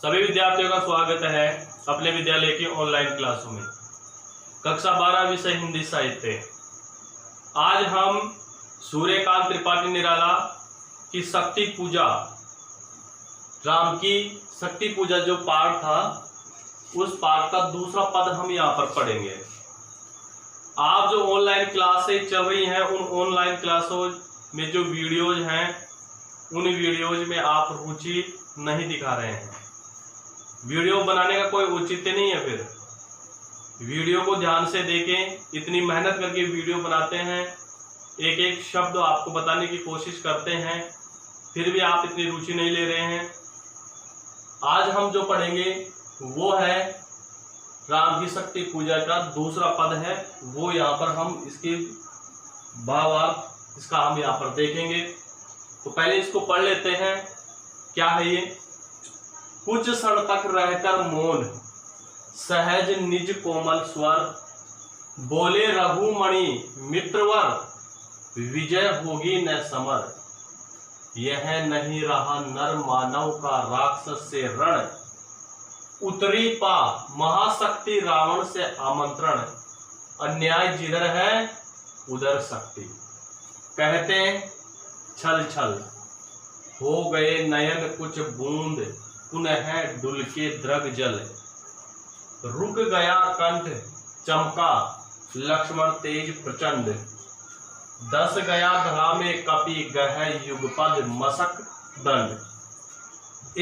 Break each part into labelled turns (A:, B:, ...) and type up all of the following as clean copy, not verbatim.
A: सभी विद्यार्थियों का स्वागत है अपने विद्यालय की ऑनलाइन क्लासों में। कक्षा 12 विषय हिंदी साहित्य। आज हम सूर्यकांत त्रिपाठी निराला की शक्ति पूजा, राम की शक्ति पूजा जो पाठ था, उस पाठ का दूसरा पद हम यहाँ पर पढ़ेंगे। आप जो ऑनलाइन क्लासेज चल रही हैं, उन ऑनलाइन क्लासों में जो वीडियोज हैं, उन वीडियोज में आप रुचि नहीं दिखा रहे हैं। वीडियो बनाने का कोई औचित्य नहीं है। फिर वीडियो को ध्यान से देखें। इतनी मेहनत करके वीडियो बनाते हैं, एक एक शब्द आपको बताने की कोशिश करते हैं, फिर भी आप इतनी रुचि नहीं ले रहे हैं। आज हम जो पढ़ेंगे वो है राम की शक्ति पूजा का दूसरा पद है, वो यहाँ पर हम इसके भावार्थ इसका हम यहाँ पर देखेंगे। तो पहले इसको पढ़ लेते हैं। क्या है ये? कुछ क्षण तक रहकर मौन, सहज निज कोमल स्वर, बोले रघुमणि मित्रवर, विजय होगी न समर। यह नहीं रहा नर मानव का राक्षस से रण, उतरी पा महाशक्ति रावण से आमंत्रण। अन्याय जिधर है उधर शक्ति। कहते छल छल हो गए नयन कुछ बूंद, पुनः डुल के द्रग जल। रुक गया कंठ चमका, लक्ष्मण तेज प्रचंड। दस गया धरा में कपि, गह युगपद मसक दंड।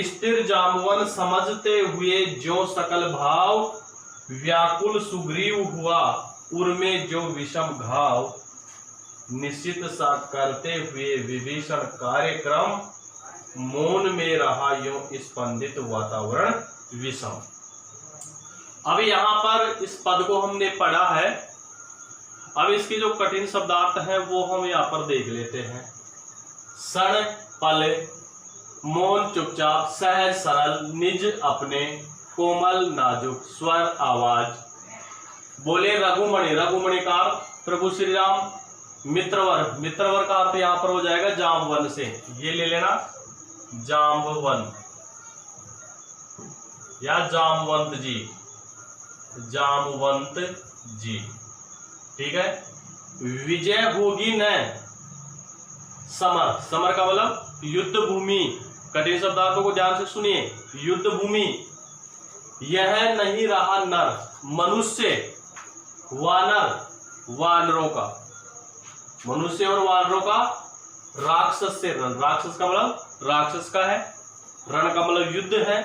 A: स्थिर जामवन समझते हुए जो सकल भाव, व्याकुल सुग्रीव हुआ उर्मे जो विषम घाव। निश्चित सा करते हुए विभीषण कार्यक्रम, मौन में रहा यो स्पंदित वातावरण विषम। अब यहाँ पर इस पद को हमने पढ़ा है। अब इसके जो कठिन शब्दार्थ है वो हम यहाँ पर देख लेते हैं। क्षण पल, मौन चुपचाप, सहज सरल, निज अपने, कोमल नाजुक, स्वर आवाज। बोले रघुमणि, रघुमणि का प्रभु श्री राम। मित्रवर, मित्रवर का अर्थ यहाँ पर हो जाएगा जामवन से, ये ले लेना, जाम्बवन या जामवंत जी, जामवंत जी, ठीक है। विजय होगी न समर, समर का मतलब युद्ध भूमि। कठिन शब्दार्थों को ध्यान से सुनिए। युद्ध भूमि। यह नहीं रहा नर, मनुष्य, वानर, वानरों का, मनुष्य और वानरों का, राक्षस से रण, राक्षस का मतलब राक्षस का है, रण का मतलब युद्ध है।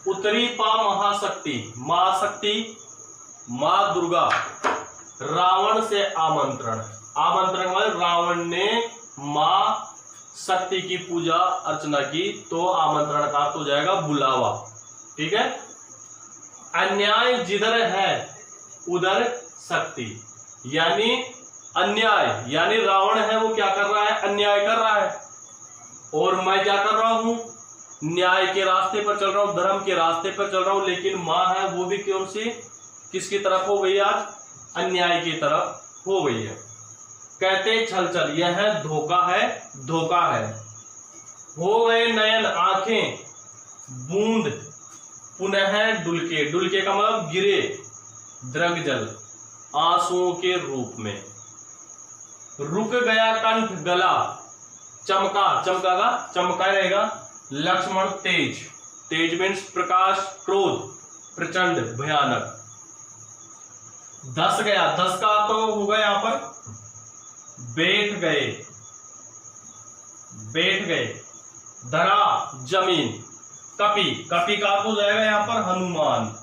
A: उतरी पा महाशक्ति, महाशक्ति मां दुर्गा, रावण से आमंत्रण, आमंत्रण मतलब रावण ने मां शक्ति की पूजा अर्चना की, तो आमंत्रण का तो जाएगा बुलावा, ठीक है। अन्याय जिधर है उधर शक्ति, यानी अन्याय, यानी रावण है वो क्या कर रहा है? अन्याय कर रहा है। और मैं क्या कर रहा हूं? न्याय के रास्ते पर चल रहा हूं, धर्म के रास्ते पर चल रहा हूं। लेकिन मां है वो भी कौन सी, किसकी तरफ हो गई? आज अन्याय की तरफ हो गई है। कहते छल छल, यह धोखा है, धोखा है। हो गए नयन आंखें बूंद, पुनः डुलके, डुलके का मतलब गिरे, द्रग जल, आंसुओं के रूप में। रुक गया कंठ गला, चमका, चमका का चमका रहेगा, लक्ष्मण तेज, तेज मीन्स प्रकाश, क्रोध, प्रचंड, भयानक। धस गया, धस का तो होगा यहां पर बैठ गए, बैठ गए। धरा जमीन, कपि, कपि का तो जाएगा यहां पर हनुमान,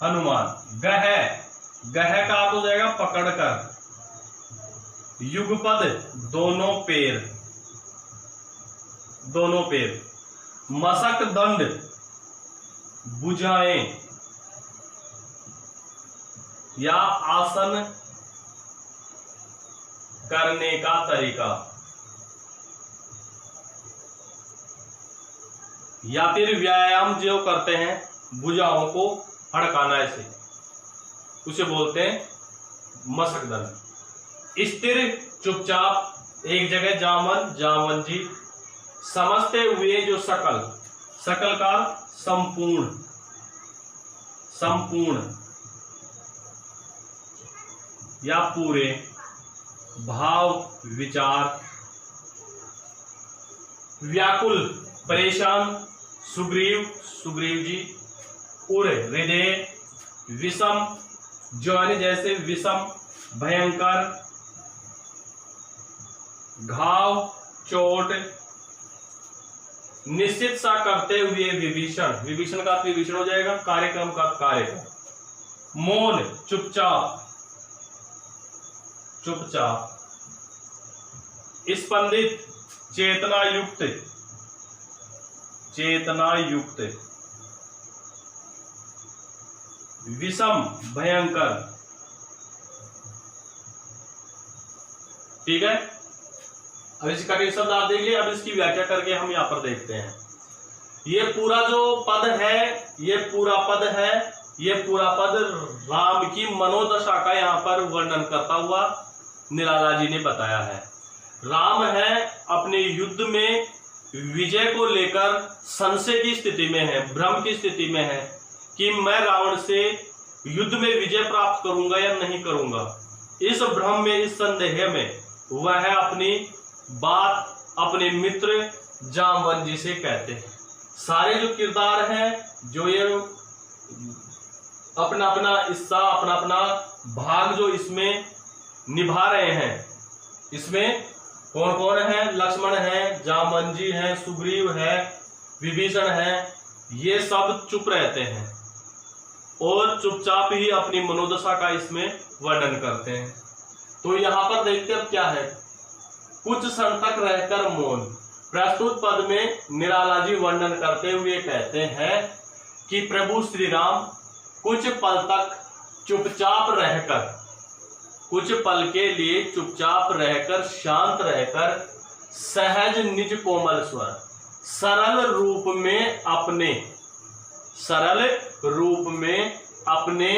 A: हनुमान। गह, गह का तो जाएगा पकड़कर। युगपद दोनों पैर, दोनों पैर। मसक दंड बुझाएं या आसन करने का तरीका, या फिर व्यायाम जो करते हैं भुजाओं को फड़काना, ऐसे उसे बोलते हैं मसक दंड। स्थिर चुपचाप एक जगह, जामन, जामन जी। समझते हुए जो सकल, सकल का संपूर्ण, संपूर्ण या पूरे भाव विचार, व्याकुल परेशान सुग्रीव, सुग्रीव जी, उर हृदय, विषम ज्वानि जैसे विषम भयंकर, घाव चोट, निश्चित सा करते हुए विभीषण, विभीषण का विभीषण हो जाएगा, कार्यक्रम का कार्यक्रम, मौन चुपचाप, चुपचाप, स्पंदित चेतना युक्त, चेतना युक्त, विषम भयंकर। ठीक है, अब इसका कई शब्द आप देख लिए, अब इसकी व्याख्या करके हम यहां पर देखते हैं। ये पूरा जो पद है, ये पूरा पद है, ये पूरा पद राम की मनोदशा का यहां पर वर्णन करता हुआ निराला जी ने बताया है। राम है अपने युद्ध में विजय को लेकर संशय की स्थिति में है, भ्रम की स्थिति में है कि मैं रावण से युद्ध में विजय प्राप्त करूंगा या नहीं करूंगा। इस भ्रम में, इस संदेह में वह अपनी बात अपने मित्र जामवंत जी से कहते हैं। सारे जो किरदार हैं, जो ये अपना अपना हिस्सा, अपना अपना भाग जो इसमें निभा रहे हैं, इसमें कौन कौन है? लक्ष्मण है, जामवंत जी है, सुग्रीव है, विभीषण है, ये सब चुप रहते हैं और चुपचाप ही अपनी मनोदशा का इसमें वर्णन करते हैं। तो यहां पर देखते अब क्या है, कुछ क्षण तक रहकर मौन। प्रस्तुत पद में निराला जी वर्णन करते हुए कहते हैं कि प्रभु श्री राम कुछ पल तक चुपचाप रहकर, कुछ पल के लिए चुपचाप रहकर, शांत रहकर, सहज निज कोमल स्वर, सरल रूप में अपने, सरल रूप में अपने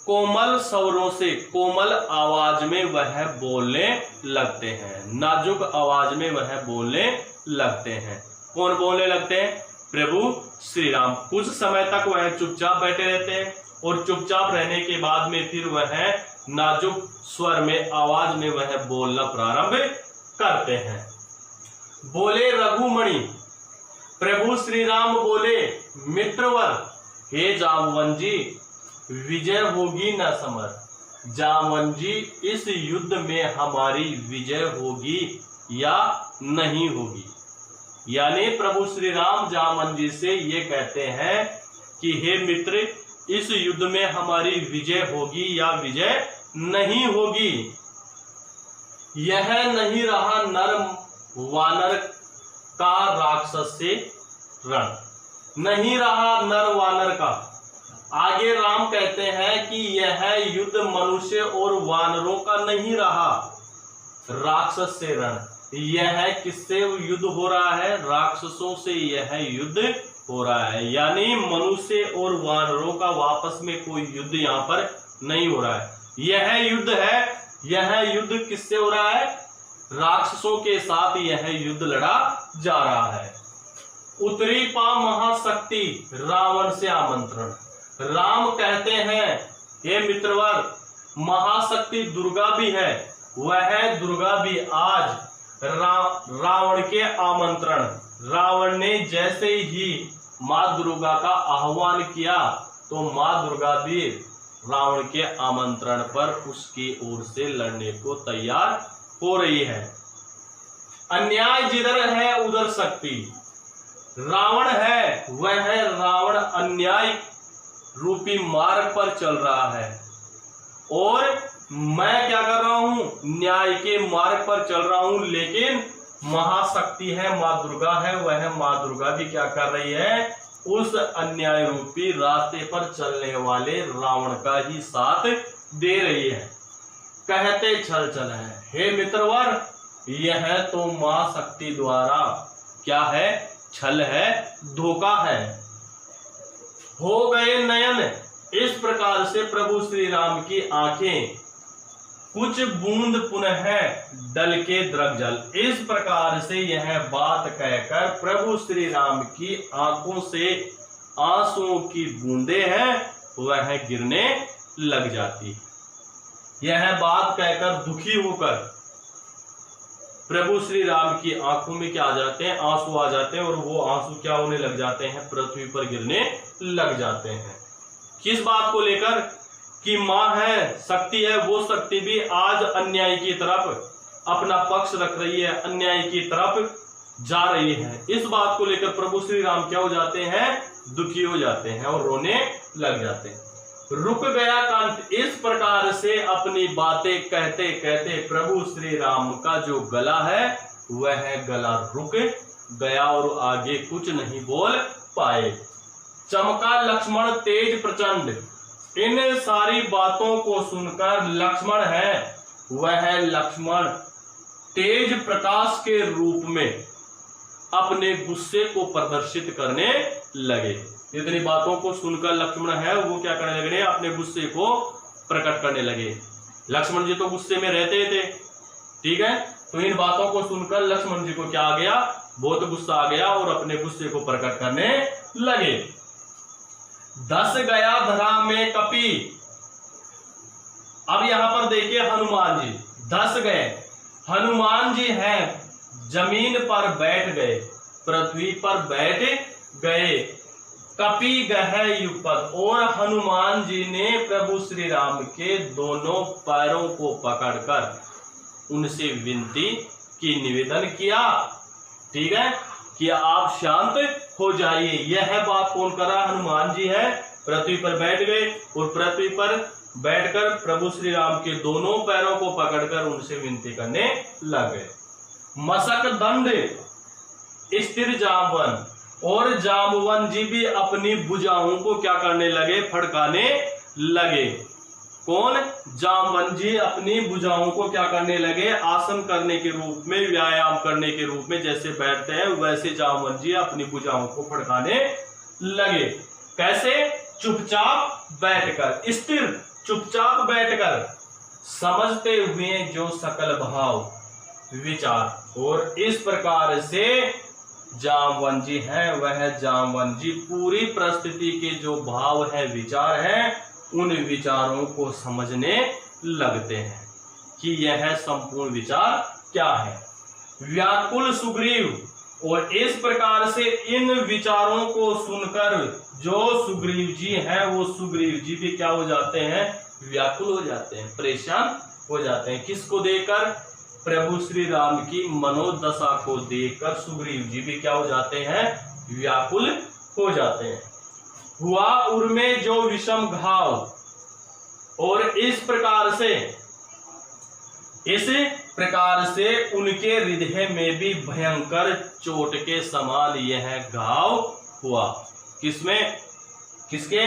A: कोमल स्वरों से, कोमल आवाज में वह बोलने लगते हैं, नाजुक आवाज में वह बोलने लगते हैं। कौन बोलने लगते हैं? प्रभु श्री राम। कुछ समय तक वह चुपचाप बैठे रहते हैं और चुपचाप रहने के बाद में फिर वह नाजुक स्वर में, आवाज में वह बोलना प्रारंभ करते हैं। बोले रघुमणि, प्रभु श्री राम बोले मित्रवर, हे जामवंत जी विजय होगी न समर। जामवंत जी इस युद्ध में हमारी विजय होगी या नहीं होगी। यानी प्रभु श्री राम जामवंत जी से ये कहते हैं कि हे मित्र, इस युद्ध में हमारी विजय होगी या विजय नहीं होगी। यह नहीं रहा नर वानर का राक्षस से रण, नहीं रहा नर वानर का। आगे राम कहते हैं कि यह युद्ध मनुष्य और वानरों का नहीं रहा, राक्षस से रण। यह किससे युद्ध हो रहा है? राक्षसों से यह युद्ध हो रहा है। यानी मनुष्य और वानरों का आपस में कोई युद्ध यहाँ पर नहीं हो रहा है। यह युद्ध है, यह युद्ध किससे हो रहा है? राक्षसों के साथ यह युद्ध लड़ा जा रहा है। उतरी पा महाशक्ति रावण से आमंत्रण। राम कहते हैं, हे मित्रवर, महाशक्ति दुर्गा भी है, वह दुर्गा भी आज रावण के आमंत्रण, रावण ने जैसे ही मां दुर्गा का आह्वान किया तो मां दुर्गा भी रावण के आमंत्रण पर उसकी ओर से लड़ने को तैयार हो रही है। अन्याय जिधर है उधर शक्ति। रावण है, वह रावण अन्याय रूपी मार्ग पर चल रहा है और मैं क्या कर रहा हूं? न्याय के मार्ग पर चल रहा हूं। लेकिन महाशक्ति है, मां दुर्गा है, वह मां दुर्गा भी क्या कर रही है? उस अन्याय रूपी रास्ते पर चलने वाले रावण का ही साथ दे रही है। कहते छल छल है, हे मित्रवर, यह तो मां शक्ति द्वारा क्या है? छल है, धोखा है। हो गए नयन। इस प्रकार से प्रभु श्री राम की आंखें कुछ बूंद पुनः डल के द्रव जल। इस प्रकार से यह बात कहकर प्रभु श्री राम की आंखों से आंसुओं की बूंदें हैं वह गिरने लग जाती। यह बात कहकर दुखी होकर प्रभु श्री राम की आंखों में क्या आ जाते हैं, आंसू आ जाते हैं, और वो आंसू क्या होने लग जाते हैं, पृथ्वी पर गिरने लग जाते हैं। किस बात को लेकर कि मां है, शक्ति है, वो शक्ति भी आज अन्याय की तरफ अपना पक्ष रख रही है, अन्याय की तरफ जा रही है। इस बात को लेकर प्रभु श्री राम क्या हो जाते हैं, दुखी हो जाते हैं और रोने लग जाते हैं। रुक गया कंठ। इस प्रकार से अपनी बातें कहते कहते प्रभु श्री राम का जो गला है वह गला रुक गया और आगे कुछ नहीं बोल पाए। चमका लक्ष्मण तेज प्रचंड। इन सारी बातों को सुनकर लक्ष्मण है वह लक्ष्मण तेज प्रकाश के रूप में अपने गुस्से को प्रदर्शित करने लगे। इतनी बातों को सुनकर लक्ष्मण है वो क्या करने लगे, अपने गुस्से को प्रकट करने लगे। लक्ष्मण जी तो गुस्से में रहते थे, ठीक है, तो इन बातों को सुनकर लक्ष्मण जी को क्या आ गया, बहुत गुस्सा आ गया और अपने गुस्से को प्रकट करने लगे। धस गया धरा में कपि। अब यहां पर देखिए हनुमान जी धस गए। हनुमान जी हैं जमीन पर बैठ गए, पृथ्वी पर बैठ गए। कपि गह युगपद। और हनुमान जी ने प्रभु श्री राम के दोनों पैरों को पकड़कर उनसे विनती की, निवेदन किया, ठीक है, कि आप शांत हो जाइए। यह बात कौन कर रहा, हनुमान जी है, पृथ्वी पर बैठ गए और पृथ्वी पर बैठकर प्रभु श्री राम के दोनों पैरों को पकड़कर उनसे विनती करने लगे। मशक दंड स्थिर जामवन। और जामवन जी भी अपनी भुजाओं को क्या करने लगे, फड़काने लगे। कौन, जामवन जी अपनी भुजाओं को क्या करने लगे, आसन करने के रूप में, व्यायाम करने के रूप में जैसे बैठते हैं वैसे जामवन जी अपनी भुजाओं को फड़काने लगे। कैसे, चुपचाप बैठकर, स्थिर चुपचाप बैठकर, समझते हुए जो सकल भाव विचार। और इस प्रकार से जामवन जी हैं वह जामवन जी पूरी परिस्थिति के जो भाव है, विचार है, उन विचारों को समझने लगते हैं कि यह संपूर्ण विचार क्या है। व्याकुल सुग्रीव। और इस प्रकार से इन विचारों को सुनकर जो सुग्रीव जी हैं वो सुग्रीव जी भी क्या हो जाते हैं, व्याकुल हो जाते हैं, परेशान हो जाते हैं। किसको देखकर, प्रभु श्री राम की मनोदशा को देखकर सुग्रीव जी भी क्या हो जाते हैं, व्याकुल हो जाते हैं। हुआ उर में जो विषम घाव। और इस प्रकार से उनके हृदय में भी भयंकर चोट के समान यह घाव हुआ। किसमें, किसके,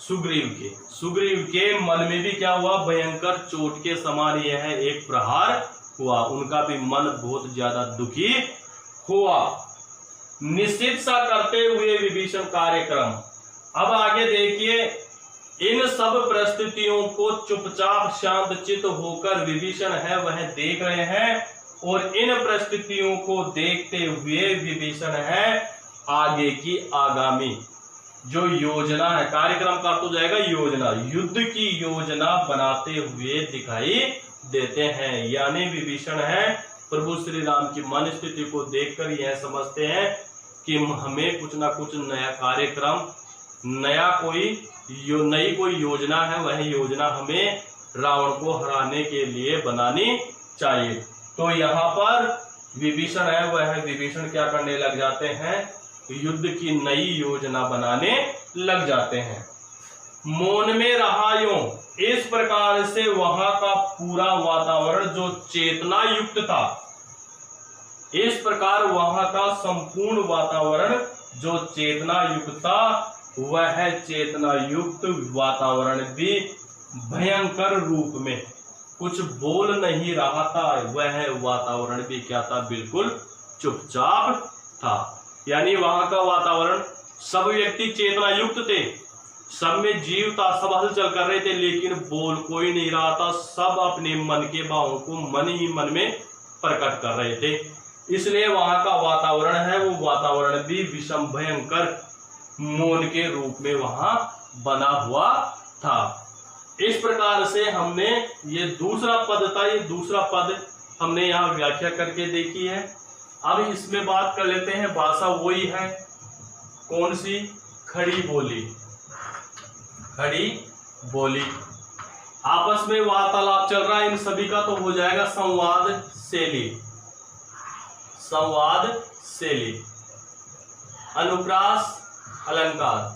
A: सुग्रीव के मन में भी क्या हुआ, भयंकर चोट के समान यह एक प्रहार हुआ। उनका भी मन बहुत ज्यादा दुखी हुआ। निश्चित सा करते हुए विभीषण कार्यक्रम। अब आगे देखिए, इन सब परिस्थितियों को चुपचाप शांतचित्त होकर विभीषण है वह देख रहे हैं। और इन परिस्थितियों को देखते हुए विभीषण है आगे की आगामी जो योजना है, कार्यक्रम का तो जाएगा योजना, युद्ध की योजना बनाते हुए दिखाई देते हैं। यानी विभीषण है प्रभु श्री राम की मन स्थिति को देखकर यह समझते हैं कि हमें कुछ ना कुछ नया कार्यक्रम, नई कोई योजना है, वह योजना हमें रावण को हराने के लिए बनानी चाहिए। तो यहाँ पर विभीषण है वह विभीषण क्या करने लग जाते हैं, युद्ध की नई योजना बनाने लग जाते हैं। मौन में रहा यूं। इस प्रकार से वहां का पूरा वातावरण जो चेतना युक्त था, इस प्रकार वहां का संपूर्ण वातावरण जो चेतना युक्त था, वह चेतना युक्त वातावरण भी भयंकर रूप में कुछ बोल नहीं रहा था। वह वातावरण भी क्या था, बिल्कुल चुपचाप था। यानी वहां का वातावरण, सब व्यक्ति चेतना युक्त थे, सब में जीव था, सब हलचल कर रहे थे, लेकिन बोल कोई नहीं रहा था। सब अपने मन के भावों को मन ही मन में प्रकट कर रहे थे। इसलिए वहां का वातावरण है, वो वातावरण भी विषम भयंकर मौन के रूप में वहां बना हुआ था। इस प्रकार से हमने ये दूसरा पद था, ये दूसरा पद हमने यहाँ व्याख्या करके देखी है। अब इसमें बात कर लेते हैं, भाषा वही है, कौन सी? खड़ी बोली। खड़ी बोली, आपस में वार्तालाप चल रहा है इन सभी का, तो हो जाएगा संवाद शैली। संवाद शैली। अनुप्रास अलंकार।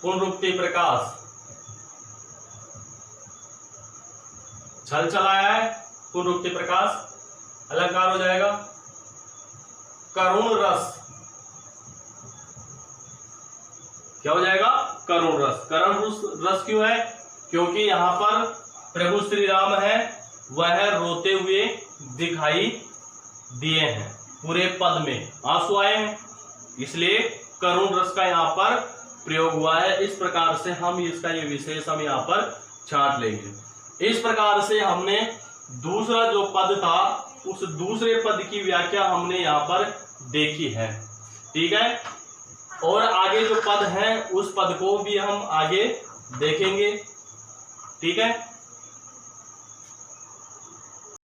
A: पुनरुक्ति प्रकाश। छल चलाया है, पुनरुक्ति प्रकाश अलंकार हो जाएगा। करुण रस, क्या हो जाएगा? करुण रस। करुण रस क्यों है? क्योंकि यहाँ पर प्रभु श्री राम है, वह रोते हुए दिखाई दिए हैं, पूरे पद में आंसू आए हैं, इसलिए करुण रस का यहाँ पर प्रयोग हुआ है। इस प्रकार से हम इसका ये विशेष हम यहाँ पर छांट लेंगे। इस प्रकार से हमने दूसरा जो पद था, उस दूसरे पद की व्याख्या हमने यहाँ पर देखी है, ठीक है। और आगे जो पद है, उस पद को भी हम आगे देखेंगे, ठीक है।